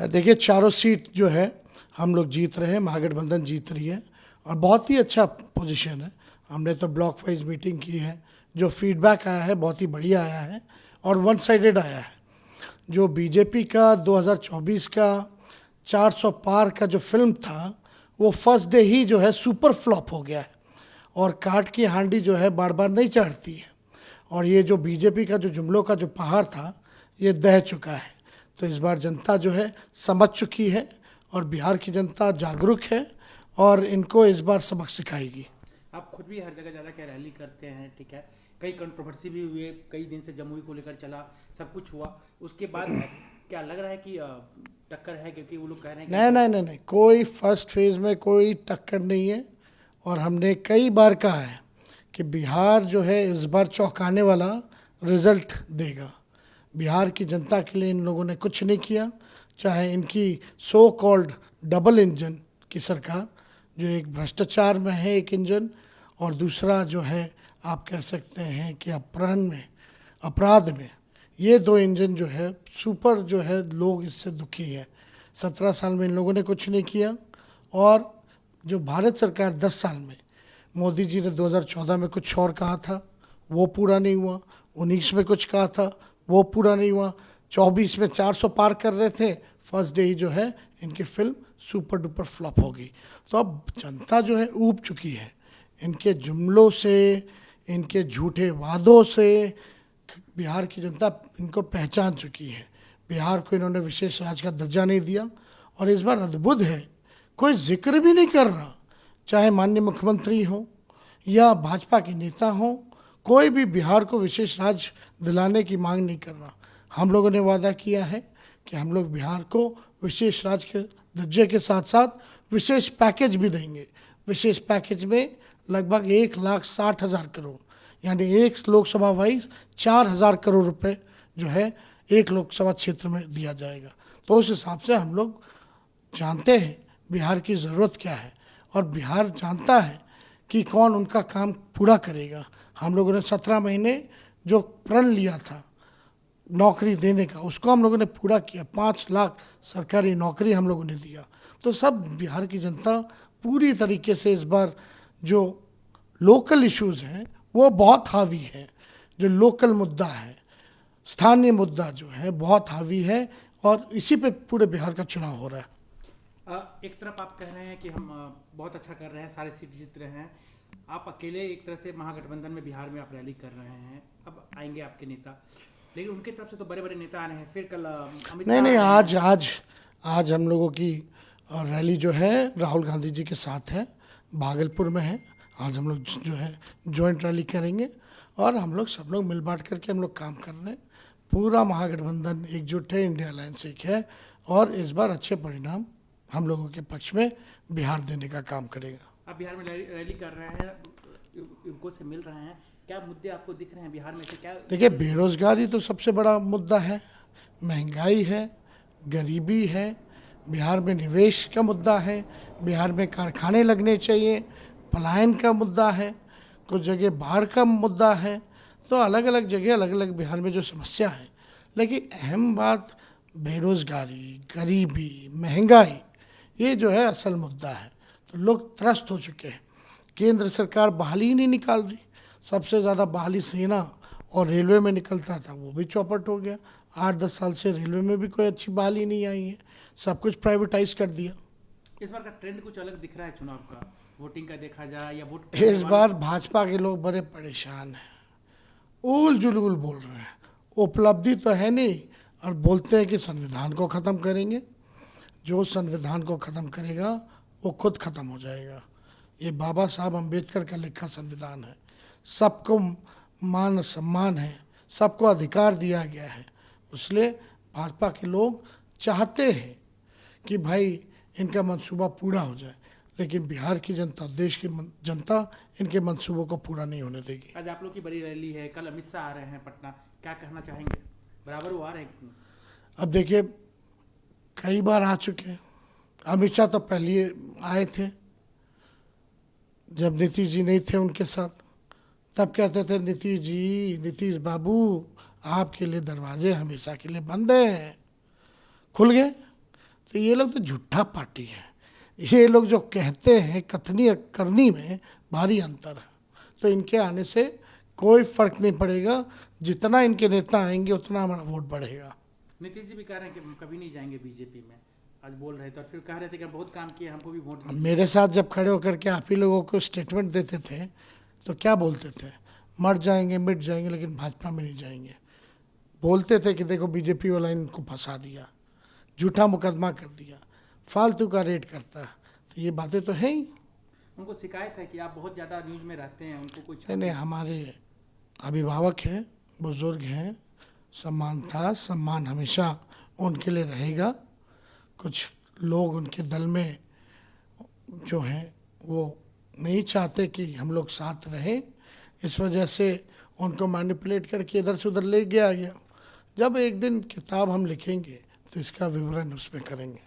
देखिए चारों सीट जो है हम लोग जीत रहे हैं, महागठबंधन जीत रही है और बहुत ही अच्छा पोजीशन है। हमने तो ब्लॉक वाइज मीटिंग की है, जो फीडबैक आया है बहुत ही बढ़िया आया है और वन साइडेड आया है। जो बीजेपी का 2024 का 400 पार का जो फिल्म था वो फर्स्ट डे ही जो है सुपर फ्लॉप हो गया है और काट की हांडी जो है बार बार नहीं चढ़ती है और ये जो बीजेपी का जो जुमलों का जो पहाड़ था ये दह चुका है। तो इस बार जनता जो है समझ चुकी है और बिहार की जनता जागरूक है और इनको इस बार सबक सिखाएगी। आप खुद भी हर जगह ज़्यादा क्या रैली करते हैं, ठीक है, कई कंट्रोवर्सी भी हुए, कई दिन से जमुई को लेकर चला, सब कुछ हुआ, उसके बाद क्या लग रहा है कि टक्कर है? क्योंकि वो लोग कह रहे हैं नहीं नहीं नहीं नहीं, कोई फर्स्ट फेज में कोई टक्कर नहीं है और हमने कई बार कहा है कि बिहार जो है इस बार चौंकाने वाला रिजल्ट देगा। बिहार की जनता के लिए इन लोगों ने कुछ नहीं किया, चाहे इनकी सो कॉल्ड डबल इंजन की सरकार जो एक भ्रष्टाचार में है एक इंजन और दूसरा जो है आप कह सकते हैं कि अपराध में, ये दो इंजन जो है सुपर जो है लोग इससे दुखी है। 17 साल में इन लोगों ने कुछ नहीं किया और जो भारत सरकार 10 साल में, मोदी जी ने 2014 में कुछ और कहा था वो पूरा नहीं हुआ, 19 में कुछ कहा था वो पूरा नहीं हुआ, 24 में 400 पार कर रहे थे, फर्स्ट डे ही जो है इनकी फिल्म सुपर डुपर फ्लॉप हो गई। तो अब जनता जो है ऊब चुकी है इनके जुमलों से, इनके झूठे वादों से। बिहार की जनता इनको पहचान चुकी है। बिहार को इन्होंने विशेष राज्य का दर्जा नहीं दिया और इस बार अद्भुत है, कोई जिक्र भी नहीं कर रहा, चाहे माननीय मुख्यमंत्री हो या भाजपा के नेता हो, कोई भी बिहार को विशेष राज्य दिलाने की मांग नहीं कर रहा। हम लोगों ने वादा किया है कि हम लोग बिहार को विशेष राज्य के दर्जे के साथ साथ विशेष पैकेज भी देंगे। विशेष पैकेज में लगभग 1,60,000 करोड़ यानी एक लोकसभा वाइज 4,000 करोड़ रुपए जो है एक लोकसभा क्षेत्र में दिया जाएगा। तो उस हिसाब से हम लोग जानते हैं बिहार की ज़रूरत क्या है और बिहार जानता है कि कौन उनका काम पूरा करेगा। हम लोगों ने 17 महीने जो प्रण लिया था नौकरी देने का उसको हम लोगों ने पूरा किया, 5 लाख सरकारी नौकरी हम लोगों ने दिया। तो सब बिहार की जनता पूरी तरीके से इस बार जो लोकल इश्यूज़ हैं वो बहुत हावी है, जो लोकल मुद्दा है, स्थानीय मुद्दा जो है बहुत हावी है और इसी पे पूरे बिहार का चुनाव हो रहा है। एक तरफ आप कह रहे हैं कि हम बहुत अच्छा कर रहे हैं, सारे सीट जीत रहे हैं, आप अकेले एक तरह से महागठबंधन में बिहार में आप रैली कर रहे हैं, अब आएंगे आपके नेता, लेकिन उनकी तरफ से तो बड़े बड़े नेता आ रहे हैं, फिर कल अमित शाह नहीं, आज हम लोगों की रैली जो है राहुल गांधी जी के साथ है, भागलपुर में है। आज हम लोग जो है जॉइंट रैली करेंगे और हम लोग सब लोग मिल बांट करके हम लोग काम कर रहे हैं। पूरा महागठबंधन एकजुट है, इंडिया अलायंस एक है और इस बार अच्छे परिणाम हम लोगों के पक्ष में बिहार देने का काम करेगा। आप बिहार में रैली कर रहे हैं, युवकों से मिल रहे हैं, क्या मुद्दे आपको दिख रहे हैं बिहार में से? क्या देखिए बेरोजगारी तो सबसे बड़ा मुद्दा है, महंगाई है, गरीबी है, बिहार में निवेश का मुद्दा है, बिहार में कारखाने लगने चाहिए, पलायन का मुद्दा है, कुछ जगह बाढ़ का मुद्दा है। तो अलग अलग जगह अलग अलग बिहार में जो समस्या है, लेकिन अहम बात बेरोजगारी, गरीबी, महंगाई, ये जो है असल मुद्दा है। तो लोग त्रस्त हो चुके हैं। केंद्र सरकार बहाली ही नहीं निकाल रही, सबसे ज़्यादा बहाली सेना और रेलवे में निकलता था वो भी चौपट हो गया। 8-10 साल से रेलवे में भी कोई अच्छी बहाली नहीं आई है, सब कुछ प्राइवेटाइज कर दिया। इस बार का ट्रेंड कुछ अलग दिख रहा है चुनाव का, वोटिंग का देखा जाए या वोट इस बार भाजपा के लोग बड़े परेशान हैं, उल जुलूल बोल रहे हैं, उपलब्धि तो है नहीं और बोलते हैं कि संविधान को ख़त्म करेंगे। जो संविधान को ख़त्म करेगा वो खुद ख़त्म हो जाएगा। ये बाबा साहब अम्बेडकर का लिखा संविधान है, सबको मान सम्मान है, सबको अधिकार दिया गया है। इसलिए भाजपा के लोग चाहते हैं कि भाई इनका मंसूबा पूरा हो जाए, लेकिन बिहार की जनता, देश की जनता इनके मंसूबों को पूरा नहीं होने देगी। आज आप लोग की बड़ी रैली है, कल अमित शाह आ रहे हैं पटना, क्या कहना चाहेंगे? बराबर वो आ रहे हैं? अब देखिए कई बार आ चुके हैं, अमित शाह तो पहले आए थे जब नीतीश जी नहीं थे उनके साथ, तब कहते थे नीतीश जी, नीतीश बाबू आपके लिए दरवाजे हमेशा के लिए बंद हैं। खुल गए, तो ये लोग तो झूठा पार्टी है। ये लोग जो कहते हैं कथनी और करनी में भारी अंतर है। तो इनके आने से कोई फर्क नहीं पड़ेगा। जितना इनके नेता आएंगे उतना हमारा वोट बढ़ेगा। नीतीश जी भी कह रहे हैं कि हम कभी नहीं जाएंगे बीजेपी में, आज बोल रहे थे, और फिर कह रहे थे कि हम बहुत काम किए, हमको भी वोट दीजिए। मेरे साथ जब खड़े होकर के आप ही लोगों को स्टेटमेंट देते थे तो क्या बोलते थे? मर जाएंगे, मिट जाएंगे, लेकिन भाजपा में नहीं जाएंगे। बोलते थे कि देखो बीजेपी वाला इनको फंसा दिया, झूठा मुकदमा कर दिया, फालतू का रेट करता है। तो ये बातें तो हैं ही। उनको शिकायत है कि आप बहुत ज़्यादा न्यूज़ में रहते हैं, उनको कुछ नहीं, हमारे अभिभावक हैं, बुजुर्ग हैं, सम्मान था, सम्मान हमेशा उनके लिए रहेगा। कुछ लोग उनके दल में जो हैं वो नहीं चाहते कि हम लोग साथ रहें, इस वजह से उनको मैनिपुलेट करके इधर से उधर ले गया गया। जब एक दिन किताब हम लिखेंगे तो इसका विवरण उसमें करेंगे।